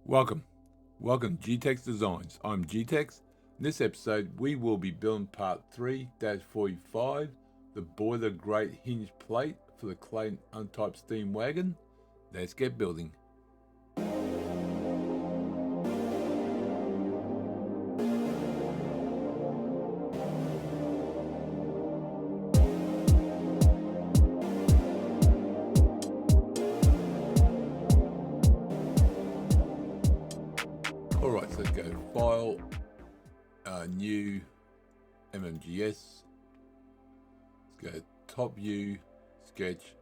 Welcome G-Tex Designs. I'm G-Tex. In this episode we will be building part 3-45, the Boiler Grate Hinge Plate for the Clayton Undertype steam wagon. Let's get building. Alright, so let's go File, New, MMGS. Let's go Top View, Sketch,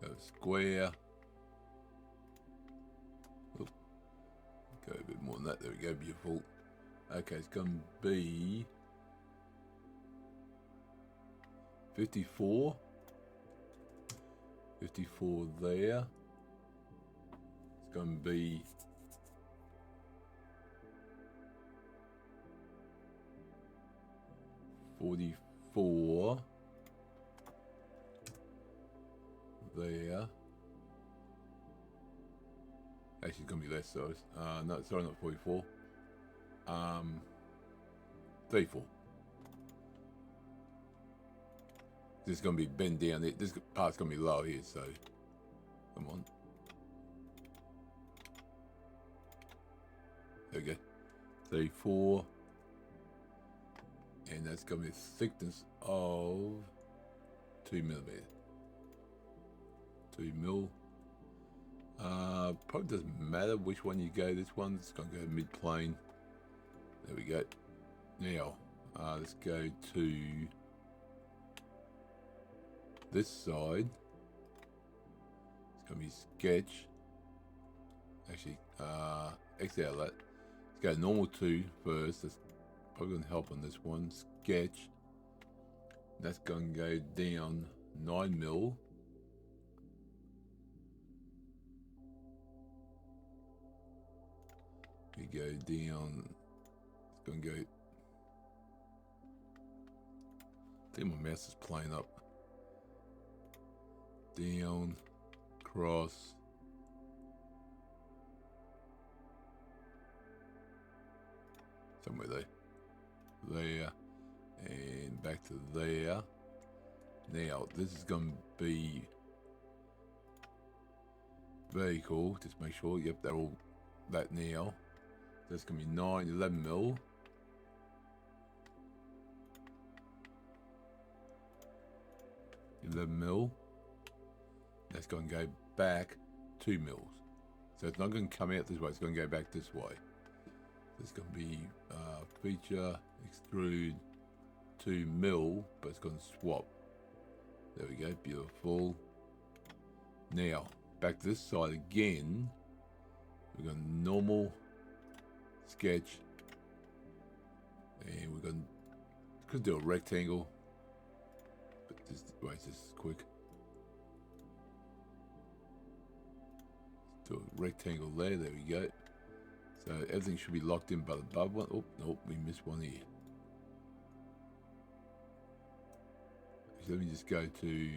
go Square. Oop. Go a bit more than that, there we go, beautiful. Okay, it's going to be 54 there. It's going to be 44 there. Actually, it's gonna be less, so no, sorry, not 44. 34. This is gonna be bent down. This part's gonna be low here, so come on. There we go. 34. And that's going to be a thickness of 2 millimeters. 2 mil. Probably doesn't matter which one you go. This one's going to go mid-plane. There we go. Now, let's go to this side. It's going to be sketch. Actually, exit out that. Let's go normal 2 first. That's probably going to help on this one. Sketch. That's going to go down 9 mil. We go down. It's going to go. I think my mouse is playing up. Down. Cross. Somewhere there. There and back to there. Now this is going to be very cool. Just make sure, yep, they're all that now. That's going to be 11 mil. That's going to go back 2 mils. So it's not going to come out this way, it's going to go back this way. It's going to be feature, extrude 2 mil, but it's going to swap. There we go, beautiful. Now, back to this side again. We're going to normal, sketch, and we're going to do a rectangle. But just wait, this is quick. Let's do a rectangle there. There we go. So everything should be locked in by the above one. Oh, nope, we missed one here. So let me just go to,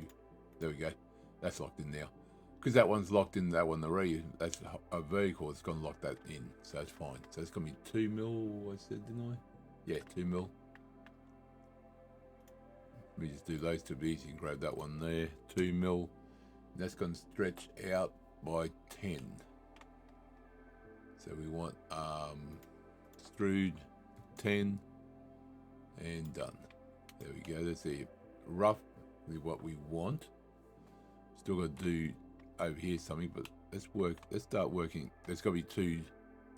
there we go. That's locked in now. Because that one's locked in, that one already. That's a vertical, it's going to lock that in. So that's fine. So it's going to be 2 mil, I said, didn't I? Yeah, 2 mil. Let me just do those two easy and grab that one there. 2 mil. That's going to stretch out by 10. So we want extrude 10 and done. There we go. That's roughly what we want. Still got to do over here something, but let's start working. There's got to be 2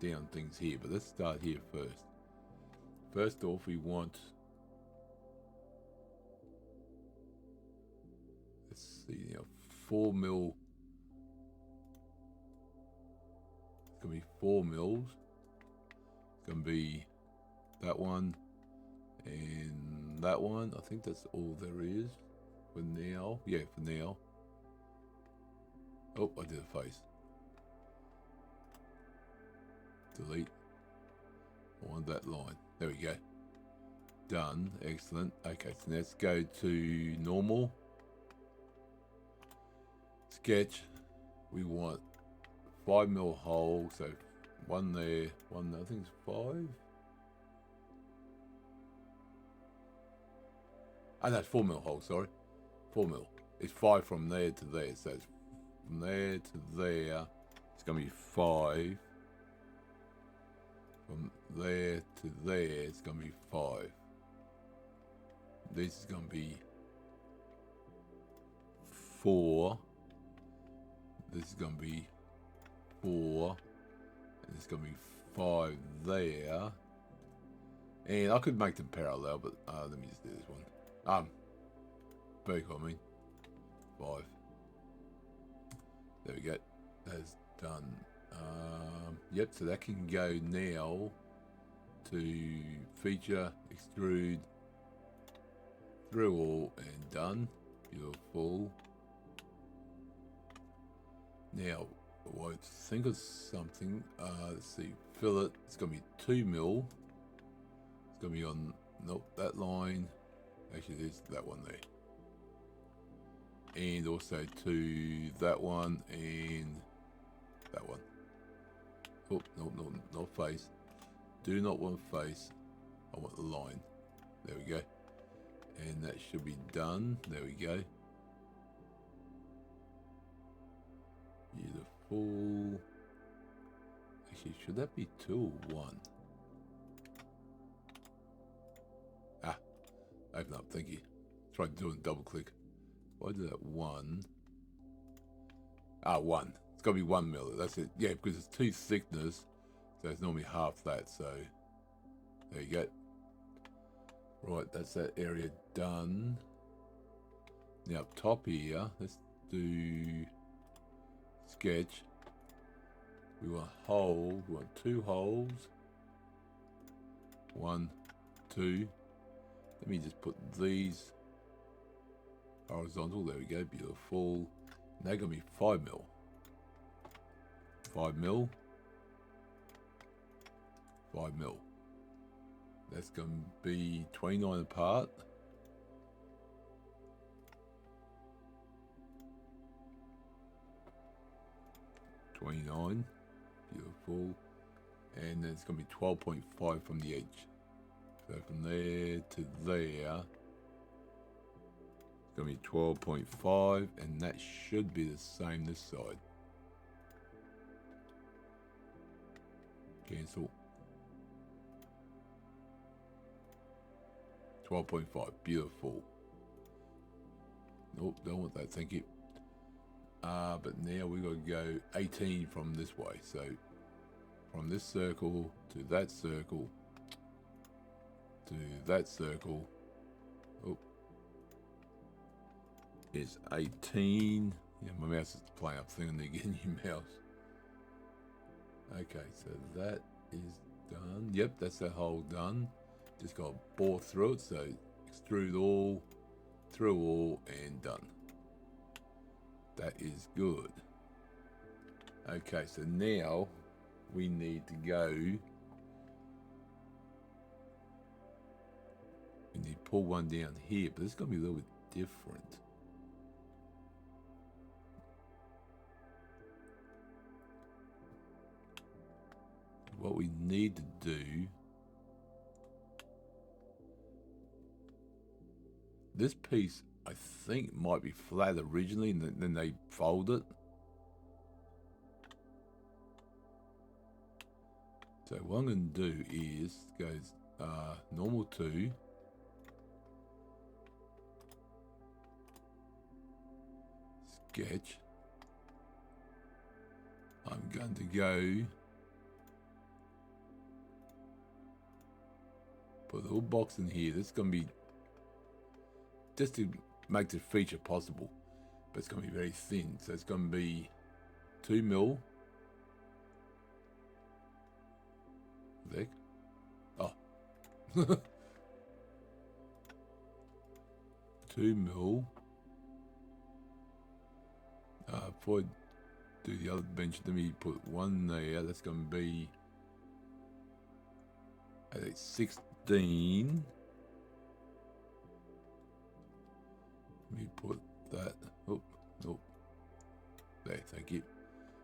down things here, but let's start here first. First off, we want, let's see now, 4 mil. It's going to be 4 mils. It's going to be that one and that one. I think that's all there is for now. Yeah, for now. Oh, I did a face. Delete. I want that line. There we go. Done. Excellent. Okay, so let's go to normal. Sketch. We want 5 mil hole, so one there, one there. I think it's 5. Oh, no, it's 4 mil hole, sorry. 4 mil. It's 5 from there to there. So it's from there to there. It's going to be 5. From there to there, it's going to be 5. This is going to be 4. This is going to be 4. And it's going to be 5 there. And I could make them parallel, but let me just do this one. Vertical, I mean. 5. There we go. That's done. Yep, so that can go now to feature, extrude, through all, and done. Beautiful. Now, I think of something. Let's see. Fillet. It's going to be 2 mil. It's going to be on, nope, that line. Actually, there's that one there. And also to that one and that one. Oh, no, not face. Do not want face. I want the line. There we go. And that should be done. There we go. Beautiful. Actually, should that be 2 or 1? Open up, thank you. Try doing double click. Why do that 1? 1. It's got to be 1 mil. That's it. Yeah, because it's 2 thickness, so it's normally half that. So there you go. Right, that's that area done. Now up top here, let's do sketch. We want a hole. We want 2 holes. 1, 2. Let me just put these horizontal. There we go. Beautiful. They're going to be 5 mil. 5 mil. 5 mil. That's going to be 29 apart. $29. Beautiful. And then it's going to be 12.5 from the edge. So from there to there, it's going to be 12.5, and that should be the same this side. Cancel. 12.5, beautiful. Nope, don't want that, thank you. But now we've got to go 18 from this way. So from this circle to that circle to that circle. Oh, is 18. Yeah, my mouse is playing up thing and they get a new mouse. Okay, so that is done. Yep, that's that hole done. Just got to bore through it. So extrude all, through all, and done. That is good. Okay, so now we need to go. We need to pull one down here, but it's going to be a little bit different. What we need to do, this piece I think might be flat originally, and then they fold it. So what I'm going to do is goes normal 2. Sketch. I'm going to go put a little box in here. This is going to be just to make the feature possible, but it's going to be very thin. So it's going to be 2 mil. There. Oh. 2 mil. Before I do the other bench, let me put 1 there. That's going to be at 16. Let me put that. Oh, nope. There, thank you.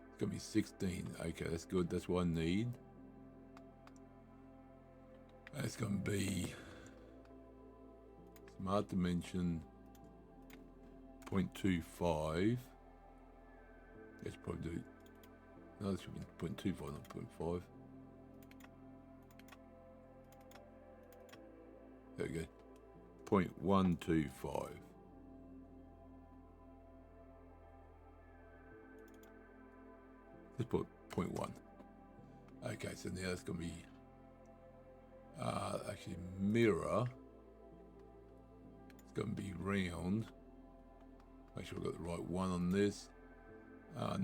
It's going to be 16. Okay, that's good. That's what I need. That's going to be smart dimension 0.25. Let's probably do. No, this should be 0.25, not 0.5. There we go. 0.125. Let's put 0.1. Okay, so now it's going to be actually mirror. It's going to be round. Make sure I've got the right one on this.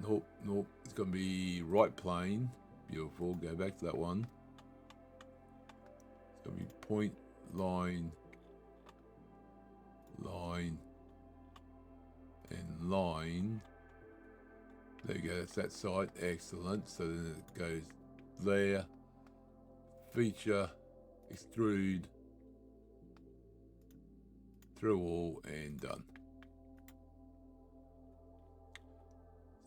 Nope, nope. It's going to be right plane. Beautiful. Go back to that one. It's going to be point, line, line, and line. There you go. That's that side. Excellent. So then it goes there. Feature, extrude, through all, and done.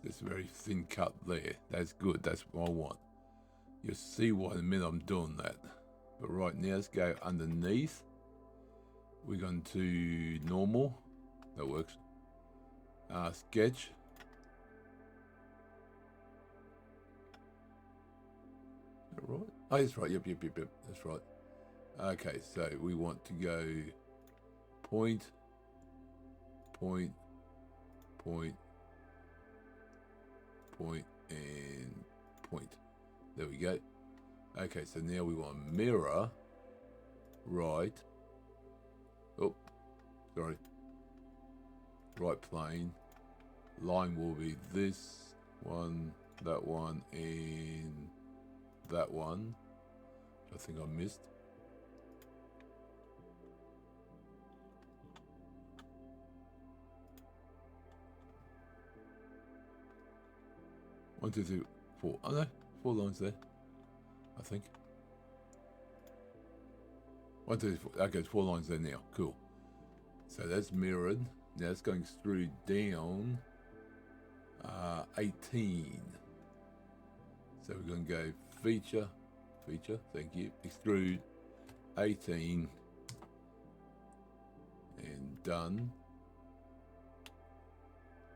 This very thin cut there. That's good. That's what I want. You'll see why in a minute I'm doing that. But right now, let's go underneath. We're going to normal. That works. Sketch. Is that right? Oh, that's right. Yep. That's right. Okay, so we want to go point, point, point, point, and point. There we go. Okay, so now we want mirror right. Oh, sorry. Right plane. Line will be this one, that one, and that one. I think I missed. One, two, three, four. Oh no, 4 lines there. I think. 1, 2, 3, 4. Okay, it's 4 lines there now. Cool. So that's mirrored. Now it's going through down 18. So we're going to go feature, thank you, extrude 18, and done.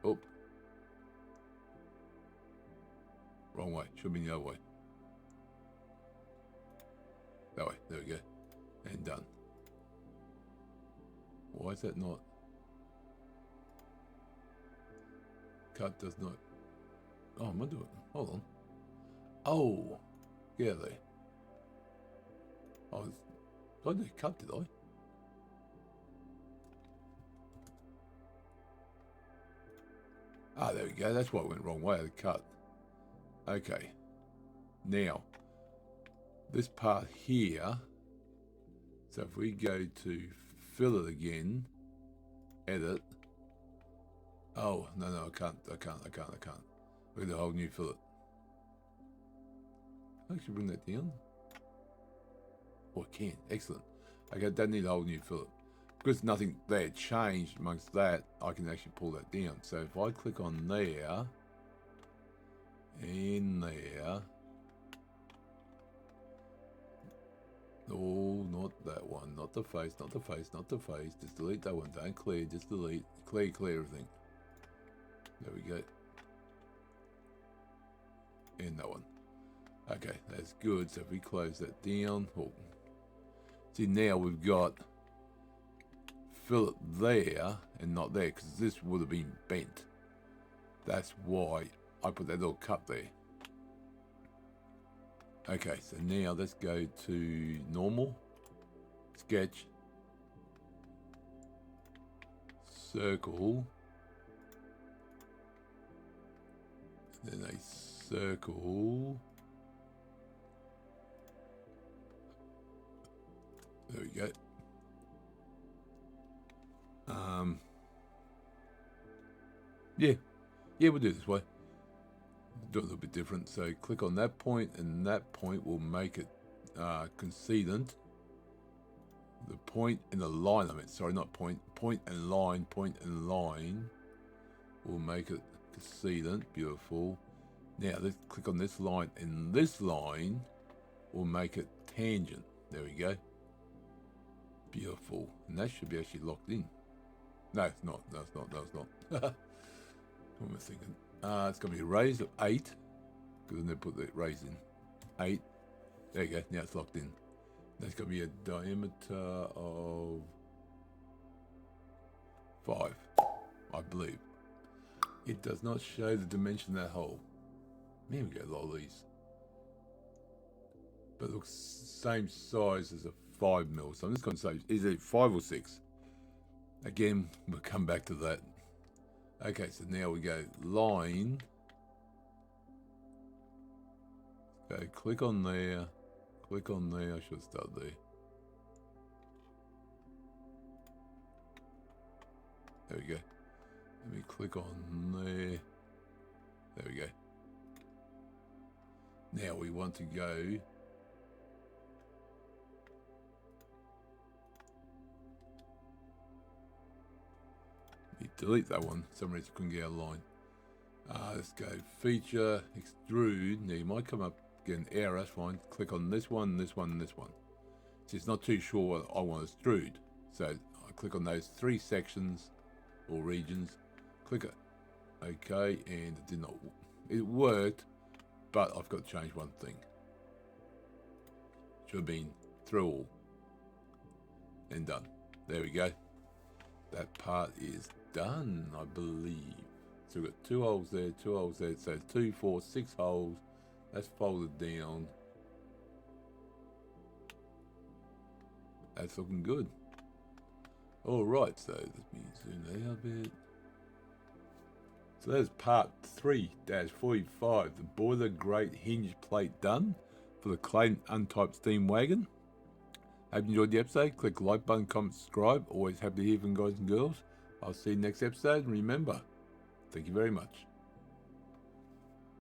Oh, wrong way, should be the other way. That way, there we go, and done. Why is that not? Cut does not. Oh, am I doing? Hold on. Oh, yeah, there. Oh, I did cut, did I? Ah, there we go. That's why it went wrong way. The cut. Okay. Now, this part here. So if we go to fill it again, edit. Oh, no, I can't. We're the whole new fillet. I should bring that down. Oh, I can. Excellent. Okay, don't need a whole new fillet. Because nothing there changed amongst that, I can actually pull that down. So if I click on there, in there. Oh, not that one. Not the face. Just delete that one. Don't clear. Just delete. Clear everything. There we go. And that one. Okay, that's good. So if we close that down. Oh. See, now we've got fillet there and not there because this would have been bent. That's why I put that little cut there. Okay, so now let's go to normal, sketch, circle, then a circle. There we go. Yeah, we'll do it this way. Do it a little bit different. So click on that point, and that point will make it coincident. The point and the line, sorry, not point. Point and line will make it coincident. Beautiful. Now let's click on this line, and this line will make it tangent. There we go. Beautiful. And that should be actually locked in. No, it's not. No, it's not. No, it's not. What am I thinking? It's going to be a raise of 8. Because then they put the raise in. 8. There you go. Now it's locked in. That's going to be a diameter of 5, I believe. It does not show the dimension of that hole. Man, we got a lot of these. But it looks same size as a 5 mil. So I'm just going to say, is it 5 or 6? Again, we'll come back to that. Okay, so now we go line. Okay, click on there. Click on there. I should start there. There we go. Let me click on there. There we go. Now we want to go. Delete that one. For some reason couldn't get a line. Let's go feature extrude. Now you might come up get an error. That's fine. Click on this one, this one, and this one. So it's not too sure what I want to extrude. So I click on those 3 sections or regions. Click it. Okay, and it did not. It worked, but I've got to change one thing. Should have been through all and done. There we go. That part is done, I believe. So we've got 2 holes there, 2 holes there. So 2, 4, 6 holes. That's folded down. That's looking good. Alright, so let me zoom that out a bit. So there's part 3-45, the Boiler Grate Hinge Plate done for the Clayton Undertype steam wagon. Hope you enjoyed the episode. Click the like button, comment, subscribe. Always happy to hear from guys and girls. I'll see you next episode. And remember, thank you very much.